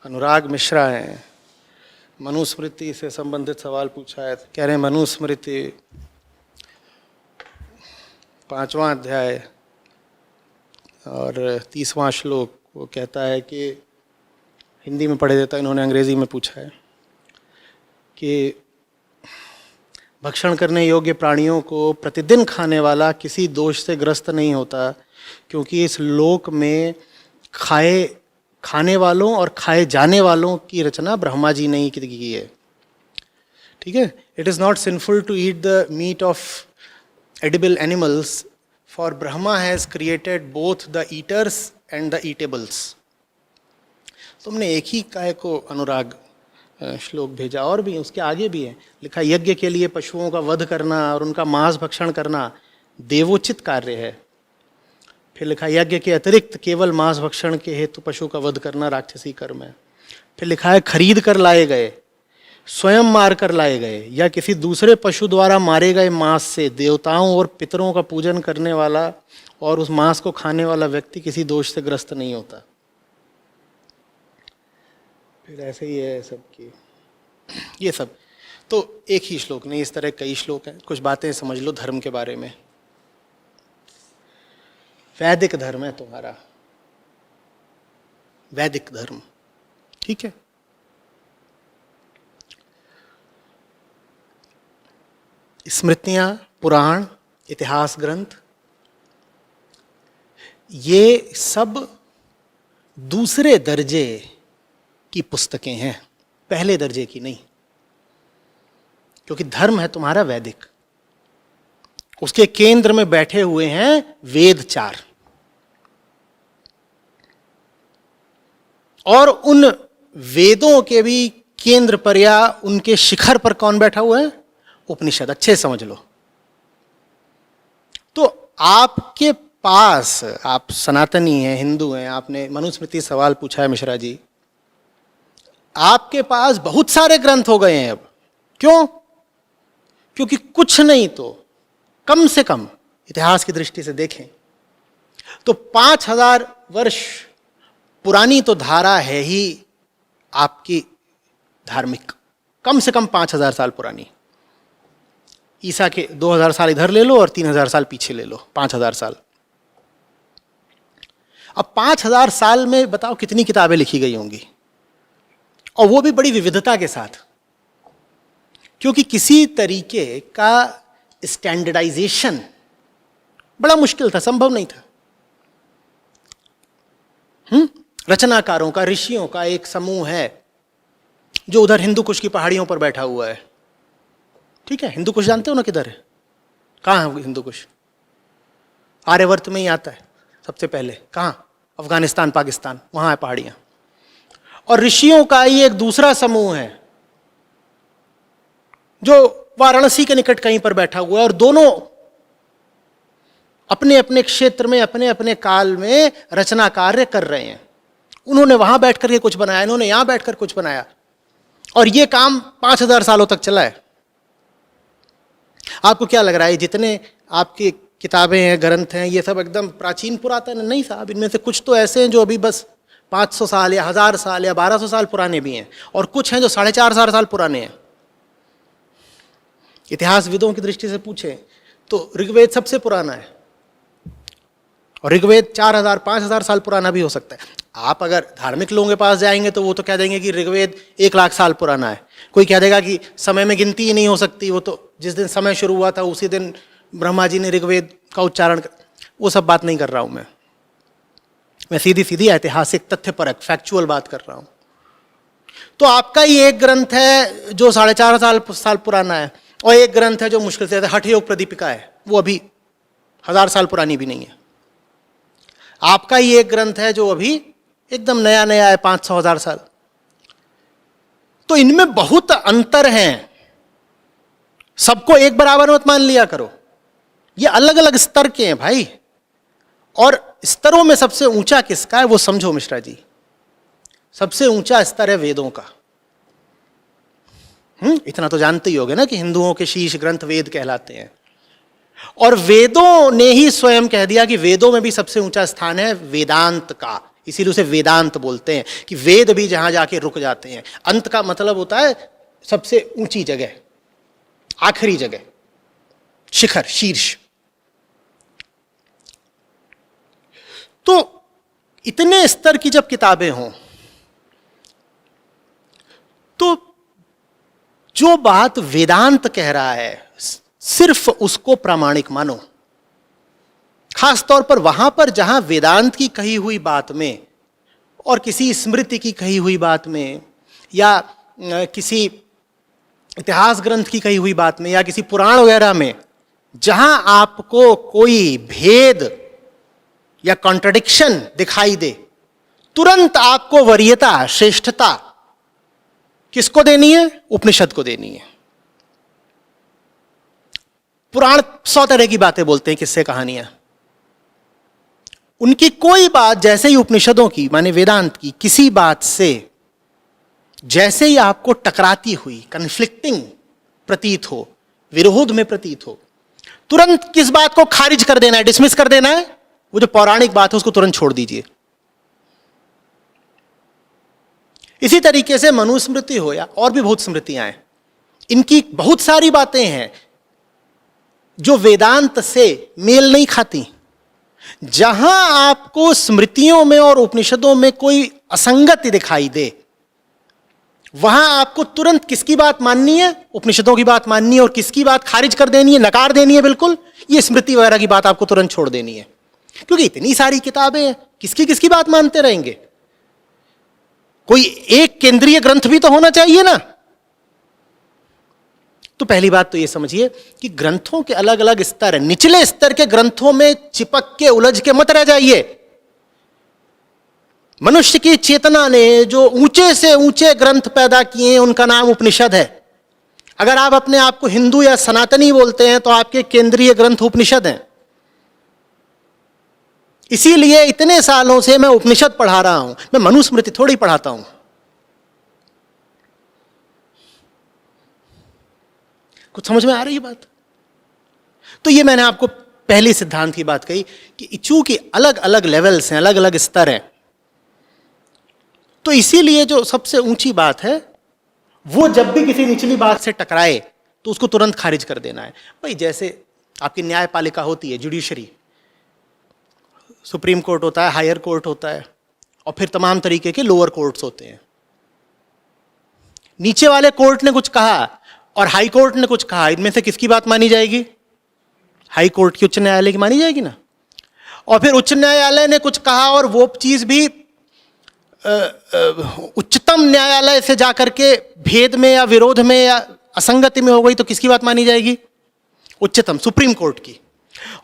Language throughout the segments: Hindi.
अनुराग मिश्रा हैं, मनुस्मृति से संबंधित सवाल पूछा है। कह रहे हैं मनुस्मृति 5वां अध्याय और 30वां श्लोक, वो कहता है कि हिंदी में पढ़े देता है, इन्होंने अंग्रेजी में पूछा है कि भक्षण करने योग्य प्राणियों को प्रतिदिन खाने वाला किसी दोष से ग्रस्त नहीं होता, क्योंकि इस लोक में खाने वालों और खाए जाने वालों की रचना ब्रह्मा जी ने ही की है। ठीक है, it is not sinful to eat the meat of edible animals, for Brahma has created both the eaters and the eatables. तुमने एक ही काय को अनुराग श्लोक भेजा, और भी उसके आगे भी है लिखा, यज्ञ के लिए पशुओं का वध करना और उनका मांस भक्षण करना देवोचित कार्य है। फिर लिखा, यज्ञ के अतिरिक्त केवल मांस भक्षण के हेतु पशु का वध करना राक्षसी कर्म है। फिर लिखा है, खरीद कर लाए गए, स्वयं मार कर लाए गए या किसी दूसरे पशु द्वारा मारे गए मांस से देवताओं और पितरों का पूजन करने वाला और उस मांस को खाने वाला व्यक्ति किसी दोष से ग्रस्त नहीं होता। फिर ऐसे ही है सबकी, ये सब तो एक ही श्लोक नहीं, इस तरह कई श्लोक हैं। कुछ बातें समझ लो धर्म के बारे में। वैदिक धर्म है तुम्हारा, वैदिक धर्म, ठीक है। स्मृतियां, पुराण, इतिहास ग्रंथ, ये सब दूसरे दर्जे की पुस्तकें हैं, पहले दर्जे की नहीं, क्योंकि धर्म है तुम्हारा वैदिक। उसके केंद्र में बैठे हुए हैं वेद 4, और उन वेदों के भी केंद्र पर या उनके शिखर पर कौन बैठा हुआ है? उपनिषद। अच्छे समझ लो। तो आपके पास, आप सनातनी हैं, हिंदू हैं, आपने मनुस्मृति सवाल पूछा है मिश्रा जी, आपके पास बहुत सारे ग्रंथ हो गए हैं अब। क्यों? क्योंकि कुछ नहीं तो कम से कम इतिहास की दृष्टि से देखें तो 5000 वर्ष पुरानी तो धारा है ही आपकी धार्मिक, कम से कम 5000 साल पुरानी। ईसा के 2000 साल इधर ले लो और 3000 साल पीछे ले लो, 5000 साल। अब 5000 साल में बताओ कितनी किताबें लिखी गई होंगी, और वो भी बड़ी विविधता के साथ, क्योंकि किसी तरीके का स्टैंडर्डाइजेशन बड़ा मुश्किल था, संभव नहीं था। रचनाकारों का, ऋषियों का एक समूह है जो उधर हिंदू कुश की पहाड़ियों पर बैठा हुआ है। ठीक है, हिंदू कुश जानते हो ना किधर है? कहाँ है हिंदू कुश? आर्यवर्त में ही आता है सबसे पहले। कहाँ? अफगानिस्तान, पाकिस्तान, वहां है पहाड़ियां। और ऋषियों का ही एक दूसरा समूह है जो वाराणसी के निकट कहीं पर बैठा हुआ है, और दोनों अपने अपने क्षेत्र में, अपने अपने काल में रचना कार्य कर रहे हैं। उन्होंने वहां बैठ करके कुछ बनाया, इन्होंने यहां बैठकर कुछ बनाया, और यह काम 5000 सालों तक चला है। आपको क्या लग रहा है जितने आपकी किताबें हैं, ग्रंथ हैं, ये सब एकदम प्राचीन पुरातन? नहीं साहब, इनमें से कुछ तो ऐसे हैं जो अभी बस 500 साल या 1000 साल या 1200 साल पुराने भी हैं, और कुछ हैं जो 4500 साल पुराने हैं। इतिहासविदों की दृष्टि से पूछें तो ऋग्वेद सबसे पुराना है, और ऋग्वेद 4000 5000 साल पुराना भी हो सकता है। आप अगर धार्मिक लोगों के पास जाएंगे तो वो तो कह देंगे कि ऋग्वेद 1 लाख साल पुराना है। कोई कह देगा कि समय में गिनती ही नहीं हो सकती, वो तो जिस दिन समय शुरू हुआ था उसी दिन ब्रह्मा जी ने ऋग्वेद का उच्चारण कर। वो सब बात नहीं कर रहा हूं मैं सीधी सीधी ऐतिहासिक तथ्यपरक फैक्चुअल बात कर रहा हूं। तो आपका ही एक ग्रंथ है जो 450 साल पुराना है, और एक ग्रंथ है जो मुश्किल से हठ योग प्रदीपिका है, वो अभी 1000 साल पुरानी भी नहीं है। आपका ही एक ग्रंथ है जो अभी एकदम नया नया है, 500-1000 साल। तो इनमें बहुत अंतर हैं, सबको एक बराबर मत मान लिया करो, ये अलग अलग स्तर के हैं भाई। और स्तरों में सबसे ऊंचा किसका है वो समझो मिश्रा जी। सबसे ऊंचा स्तर है वेदों का। इतना तो जानते ही होगे ना कि हिंदुओं के शीर्ष ग्रंथ वेद कहलाते हैं, और वेदों ने ही स्वयं कह दिया कि वेदों में भी सबसे ऊंचा स्थान है वेदांत का, इसीलिए उसे वेदांत बोलते हैं कि वेद भी जहां जाके रुक जाते हैं। अंत का मतलब होता है सबसे ऊंची जगह, आखिरी जगह, शिखर, शीर्ष। तो इतने स्तर की जब किताबें हों तो जो बात वेदांत कह रहा है सिर्फ उसको प्रामाणिक मानो। खासतौर पर वहां पर जहां वेदांत की कही हुई बात में और किसी स्मृति की कही हुई बात में या किसी इतिहास ग्रंथ की कही हुई बात में या किसी पुराण वगैरह में जहां आपको कोई भेद या कॉन्ट्रडिक्शन दिखाई दे, तुरंत आपको वरीयता, श्रेष्ठता किसको देनी है? उपनिषद को देनी है। पुराण 100 तरह की बातें बोलते हैं, किस्से कहानियां, उनकी कोई बात जैसे ही उपनिषदों की माने वेदांत की किसी बात से जैसे ही आपको टकराती हुई, कन्फ्लिक्टिंग प्रतीत हो, विरोध में प्रतीत हो, तुरंत किस बात को खारिज कर देना है, डिसमिस कर देना है? वो जो पौराणिक बात है उसको तुरंत छोड़ दीजिए। इसी तरीके से मनुस्मृति हो या और भी बहुत स्मृतियां हैं, इनकी बहुत सारी बातें हैं जो वेदांत से मेल नहीं खाती। जहां आपको स्मृतियों में और उपनिषदों में कोई असंगति दिखाई दे, वहां आपको तुरंत किसकी बात माननी है? उपनिषदों की बात माननी है। और किसकी बात खारिज कर देनी है, नकार देनी है? बिल्कुल, ये स्मृति वगैरह की बात आपको तुरंत छोड़ देनी है। क्योंकि इतनी सारी किताबें हैं, किसकी किसकी बात मानते रहेंगे? कोई एक केंद्रीय ग्रंथ भी तो होना चाहिए ना। तो पहली बात तो यह समझिए कि ग्रंथों के अलग अलग स्तर हैं। निचले स्तर के ग्रंथों में चिपक के उलझ के मत रह जाइए। मनुष्य की चेतना ने जो ऊंचे से ऊंचे ग्रंथ पैदा किए हैं उनका नाम उपनिषद है। अगर आप अपने आप को हिंदू या सनातनी बोलते हैं तो आपके केंद्रीय ग्रंथ उपनिषद हैं। इसीलिए इतने सालों से मैं उपनिषद पढ़ा रहा हूं, मैं मनुस्मृति थोड़ी पढ़ाता हूं। कुछ समझ में आ रही है बात? तो ये मैंने आपको पहले सिद्धांत की बात कही कि चूंकि अलग अलग लेवल्स हैं, अलग अलग स्तर हैं, तो इसीलिए जो सबसे ऊंची बात है वो जब भी किसी निचली बात से टकराए तो उसको तुरंत खारिज कर देना है। भाई जैसे आपकी न्यायपालिका होती है, जुडिशरी, सुप्रीम कोर्ट होता है, हायर कोर्ट होता है, और फिर तमाम तरीके के लोअर कोर्ट्स होते हैं। नीचे वाले कोर्ट ने कुछ कहा और हाई कोर्ट ने कुछ कहा, इनमें से किसकी बात मानी जाएगी? हाई कोर्ट की, उच्च न्यायालय की मानी जाएगी ना। और फिर उच्च न्यायालय ने कुछ कहा और वो चीज भी उच्चतम न्यायालय से जाकर के भेद में या विरोध में या असंगति में हो गई तो किसकी बात मानी जाएगी? उच्चतम, सुप्रीम कोर्ट की।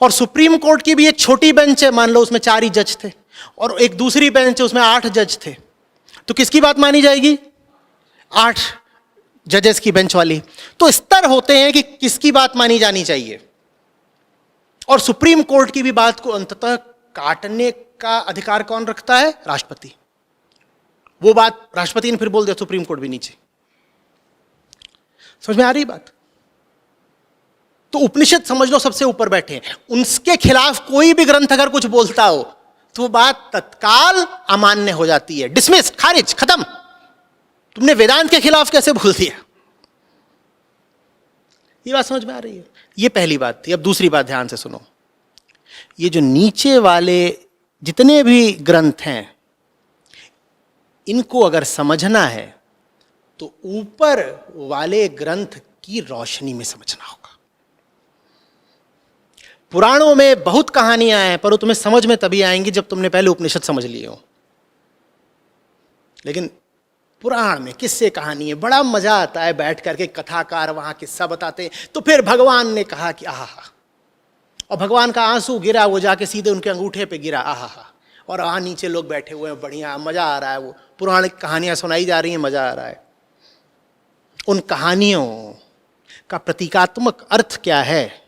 और सुप्रीम कोर्ट की भी एक छोटी बेंच है, मान लो उसमें 4 ही जज थे, और एक दूसरी बेंच है उसमें 8 जज थे, तो किसकी बात मानी जाएगी? 8 जजेस की बेंच वाली। तो स्तर होते हैं कि किसकी बात मानी जानी चाहिए। और सुप्रीम कोर्ट की भी बात को अंततः काटने का अधिकार कौन रखता है? राष्ट्रपति। वो बात राष्ट्रपति ने फिर बोल दिया, सुप्रीम कोर्ट भी नीचे। समझ में आ रही बात? तो उपनिषद समझ लो सबसे ऊपर बैठे हैं, उनके खिलाफ कोई भी ग्रंथ अगर कुछ बोलता हो तो वो बात तत्काल अमान्य हो जाती है, डिसमिस, खारिज, खत्म। तुमने वेदांत के खिलाफ कैसे बोल दिया? ये बात समझ में आ रही है? ये पहली बात थी। अब दूसरी बात ध्यान से सुनो। ये जो नीचे वाले जितने भी ग्रंथ हैं, इनको अगर समझना है तो ऊपर वाले ग्रंथ की रोशनी में समझना होगा। पुराणों में बहुत कहानियां हैं, पर वो तुम्हें समझ में तभी आएंगी जब तुमने पहले उपनिषद समझ लिए हो। लेकिन पुराण में किस्से कहानी है, बड़ा मजा आता है बैठ करके, कथाकार वहां किस्सा बताते हैं। तो फिर भगवान ने कहा कि आहा, और भगवान का आंसू गिरा, वो जाके सीधे उनके अंगूठे पे गिरा, आहा, और वहां नीचे लोग बैठे हुए हैं, बढ़िया मजा आ रहा है, वो पुरानी कहानियां सुनाई जा रही हैं, मजा आ रहा है। उन कहानियों का प्रतीकात्मक अर्थ क्या है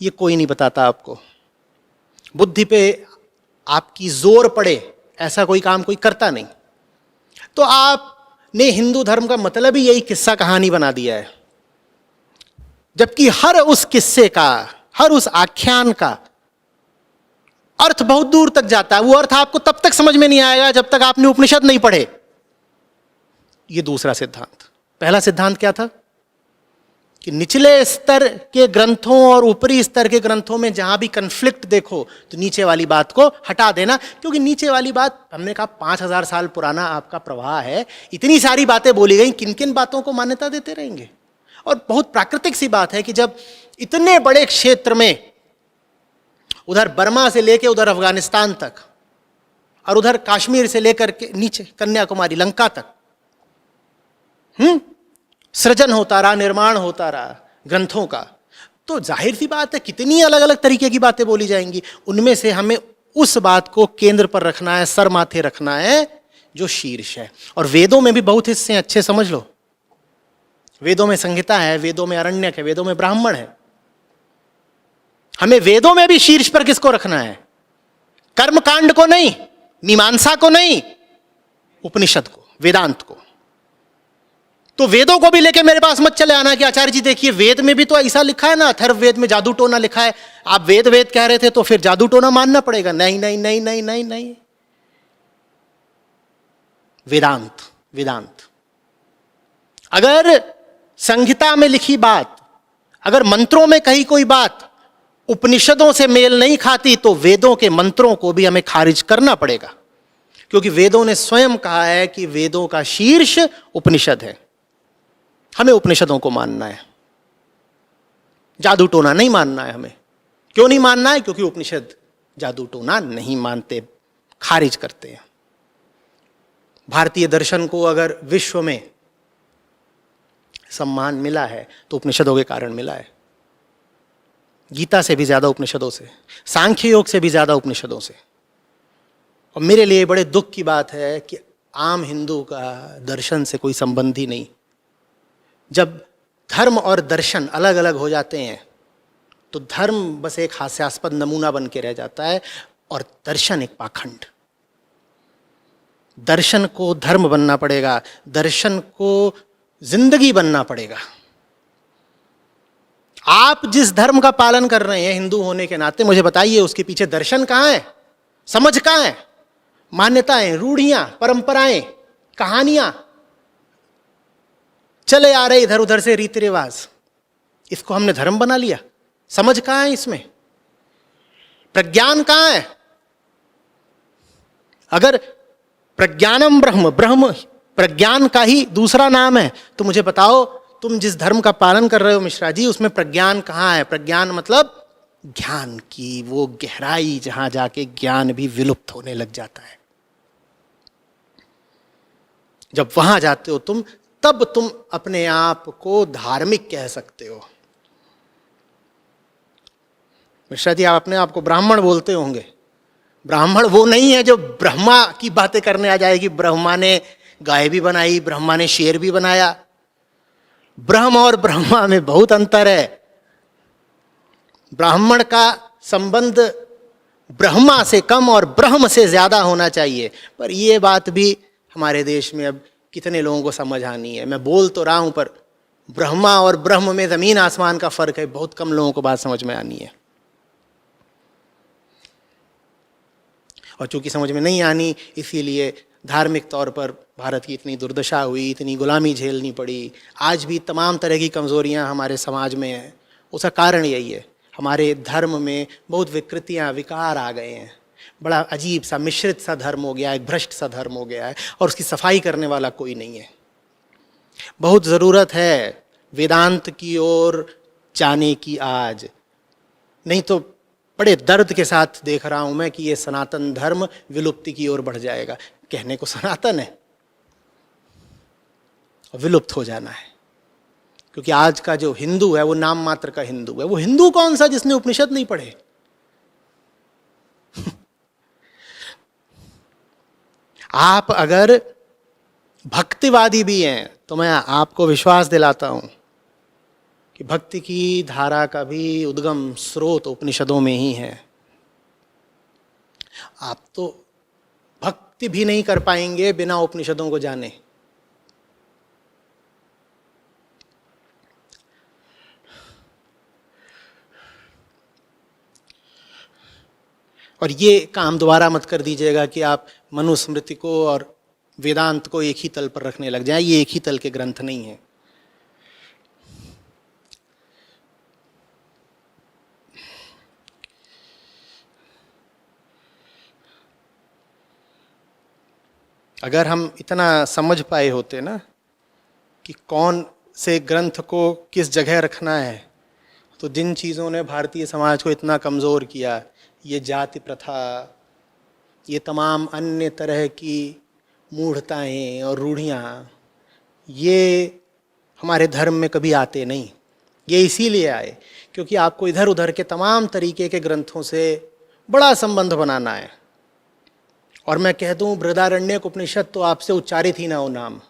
ये कोई नहीं बताता आपको। बुद्धि पे आपकी जोर पड़े ऐसा कोई काम कोई करता नहीं। तो आपने हिंदू धर्म का मतलब ही यही किस्सा कहानी बना दिया है, जबकि हर उस किस्से का, हर उस आख्यान का अर्थ बहुत दूर तक जाता है। वो अर्थ आपको तब तक समझ में नहीं आएगा जब तक आपने उपनिषद नहीं पढ़े। ये दूसरा सिद्धांत। पहला सिद्धांत क्या था कि निचले स्तर के ग्रंथों और ऊपरी स्तर के ग्रंथों में जहां भी कन्फ्लिक्ट देखो तो नीचे वाली बात को हटा देना, क्योंकि नीचे वाली बात, हमने कहा 5000 साल पुराना आपका प्रवाह है, इतनी सारी बातें बोली गई, किन किन बातों को मान्यता देते रहेंगे। और बहुत प्राकृतिक सी बात है कि जब इतने बड़े क्षेत्र में, उधर बर्मा से लेकर उधर अफगानिस्तान तक और उधर कश्मीर से लेकर के नीचे कन्याकुमारी लंका तक सृजन होता रहा, निर्माण होता रहा ग्रंथों का, तो जाहिर सी बात है कितनी अलग अलग तरीके की बातें बोली जाएंगी। उनमें से हमें उस बात को केंद्र पर रखना है, सर माथे रखना है जो शीर्ष है। और वेदों में भी बहुत हिस्से अच्छे समझ लो। वेदों में संहिता है, वेदों में अरण्यक है, वेदों में ब्राह्मण है। हमें वेदों में भी शीर्ष पर किसको रखना है? कर्मकांड को नहीं, मीमांसा को नहीं, उपनिषद को, वेदांत को। तो वेदों को भी लेके मेरे पास मत चले आना कि आचार्य जी देखिए वेद में भी तो ऐसा लिखा है ना, अथर्ववेद में जादू टोना लिखा है, आप वेद वेद कह रहे थे तो फिर जादू टोना मानना पड़ेगा। नहीं नहीं नहीं नहीं नहीं नहीं, वेदांत वेदांत। अगर संहिता में लिखी बात, अगर मंत्रों में कही कोई बात उपनिषदों से मेल नहीं खाती तो वेदों के मंत्रों को भी हमें खारिज करना पड़ेगा, क्योंकि वेदों ने स्वयं कहा है कि वेदों का शीर्ष उपनिषद है। हमें उपनिषदों को मानना है, जादू टोना नहीं मानना है हमें। क्यों नहीं मानना है? क्योंकि उपनिषद जादू टोना नहीं मानते, खारिज करते हैं। भारतीय दर्शन को अगर विश्व में सम्मान मिला है तो उपनिषदों के कारण मिला है। गीता से भी ज्यादा उपनिषदों से, सांख्य योग से भी ज्यादा उपनिषदों से। और मेरे लिए बड़े दुख की बात है कि आम हिंदू का दर्शन से कोई संबंध ही नहीं। जब धर्म और दर्शन अलग अलग हो जाते हैं तो धर्म बस एक हास्यास्पद नमूना बन के रह जाता है और दर्शन एक पाखंड। दर्शन को धर्म बनना पड़ेगा, दर्शन को जिंदगी बनना पड़ेगा। आप जिस धर्म का पालन कर रहे हैं हिंदू होने के नाते, मुझे बताइए उसके पीछे दर्शन कहां है, समझ कहां है? मान्यताएं, रूढ़ियां, परंपराएं, कहानियां चले आ रहे इधर उधर से रीति रिवाज, इसको हमने धर्म बना लिया। समझ कहां है इसमें? प्रज्ञान कहां है? अगर प्रज्ञानम ब्रह्म, ब्रह्म प्रज्ञान का ही दूसरा नाम है, तो मुझे बताओ तुम जिस धर्म का पालन कर रहे हो मिश्रा जी, उसमें प्रज्ञान कहां है? प्रज्ञान मतलब ज्ञान की वो गहराई जहां जाके ज्ञान भी विलुप्त होने लग जाता है। जब वहां जाते हो तुम, तब तुम अपने आप को धार्मिक कह सकते हो। मिश्रा जी आप अपने आप को ब्राह्मण बोलते होंगे। ब्राह्मण वो नहीं है जो ब्रह्मा की बातें करने आ जाएगी, ब्रह्मा ने गाय भी बनाई, ब्रह्मा ने शेर भी बनाया। ब्रह्म और ब्रह्मा में बहुत अंतर है। ब्राह्मण का संबंध ब्रह्मा से कम और ब्रह्म से ज्यादा होना चाहिए। पर यह बात भी हमारे देश में अब कितने लोगों को समझ आनी है? मैं बोल तो रहा हूं पर ब्रह्मा और ब्रह्म में जमीन आसमान का फर्क है। बहुत कम लोगों को बात समझ में आनी है। और चूंकि समझ में नहीं आनी, इसीलिए धार्मिक तौर पर भारत की इतनी दुर्दशा हुई, इतनी गुलामी झेलनी पड़ी। आज भी तमाम तरह की कमजोरियां हमारे समाज में हैं। उसका कारण यही है, हमारे धर्म में बहुत विकृतियां, विकार आ गए हैं। बड़ा अजीब सा मिश्रित सा धर्म हो गया है, भ्रष्ट सा धर्म हो गया है, और उसकी सफाई करने वाला कोई नहीं है। बहुत ज़रूरत है वेदांत की ओर जाने की आज, नहीं तो बड़े दर्द के साथ देख रहा हूं मैं कि ये सनातन धर्म विलुप्ति की ओर बढ़ जाएगा। कहने को सनातन है और विलुप्त हो जाना है, क्योंकि आज का जो हिंदू है वो नाम मात्र का हिंदू है। वो हिंदू कौन सा जिसने उपनिषद नहीं पढ़े? आप अगर भक्तिवादी भी हैं तो मैं आपको विश्वास दिलाता हूं कि भक्ति की धारा का भी उद्गम स्रोत उपनिषदों में ही है। आप तो भक्ति भी नहीं कर पाएंगे बिना उपनिषदों को जाने। और ये काम दोबारा मत कर दीजिएगा कि आप मनुस्मृति को और वेदांत को एक ही तल पर रखने लग जाएं। ये एक ही तल के ग्रंथ नहीं हैं। अगर हम इतना समझ पाए होते ना कि कौन से ग्रंथ को किस जगह रखना है, तो जिन चीज़ों ने भारतीय समाज को इतना कमज़ोर किया, ये जाति प्रथा, ये तमाम अन्य तरह की मूढ़ताएं और रूढ़ियाँ, ये हमारे धर्म में कभी आते नहीं। ये इसीलिए आए क्योंकि आपको इधर उधर के तमाम तरीके के ग्रंथों से बड़ा संबंध बनाना है। और मैं कह दूं बृहदारण्यक उपनिषद तो आपसे उच्चारित ही ना हो नाम,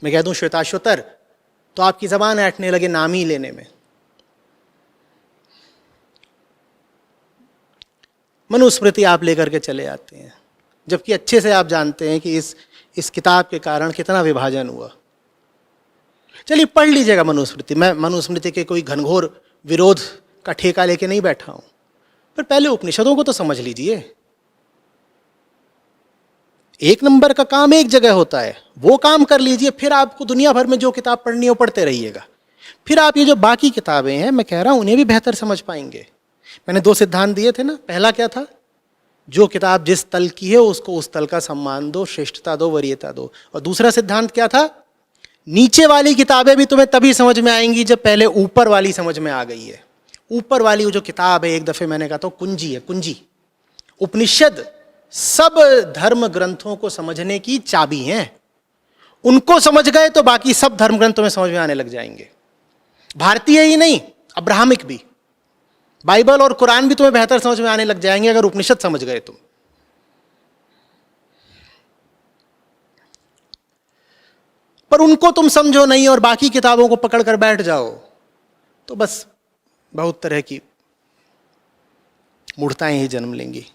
मैं कह दूं श्वेताश्वतर तो आपकी ज़बान ऐंठने लगे नाम ही लेने में। मनुस्मृति आप लेकर के चले आते हैं, जबकि अच्छे से आप जानते हैं कि इस किताब के कारण कितना विभाजन हुआ। चलिए पढ़ लीजिएगा मनुस्मृति। मैं मनुस्मृति के कोई घनघोर विरोध का ठेका लेके नहीं बैठा हूं, पर पहले उपनिषदों को तो समझ लीजिए। एक नंबर का काम एक जगह होता है, वो काम कर लीजिए, फिर आपको दुनिया भर में जो किताब पढ़नी हो पढ़ते रहिएगा। फिर आप ये जो बाकी किताबें हैं, मैं कह रहा हूं उन्हें भी बेहतर समझ पाएंगे। मैंने 2 सिद्धांत दिए थे ना। पहला क्या था? जो किताब जिस तल की है उसको उस तल का सम्मान दो, श्रेष्ठता दो, वरीयता दो। और दूसरा सिद्धांत क्या था? नीचे वाली किताबें भी तुम्हें तभी समझ में आएंगी जब पहले ऊपर वाली समझ में आ गई है। ऊपर वाली वो जो किताब है, एक दफे मैंने कहा था कुंजी है, कुंजी। उपनिषद सब धर्म ग्रंथों को समझने की चाबी हैं। उनको समझ गए तो बाकी सब धर्म ग्रंथों में समझ में आने लग जाएंगे। भारतीय ही नहीं, अब्राहमिक भी, बाइबल और कुरान भी तुम्हें बेहतर समझ में आने लग जाएंगे अगर उपनिषद समझ गए तुम। पर उनको तुम समझो नहीं और बाकी किताबों को पकड़ कर बैठ जाओ तो बस बहुत तरह की मूढ़ताएं ही जन्म लेंगी।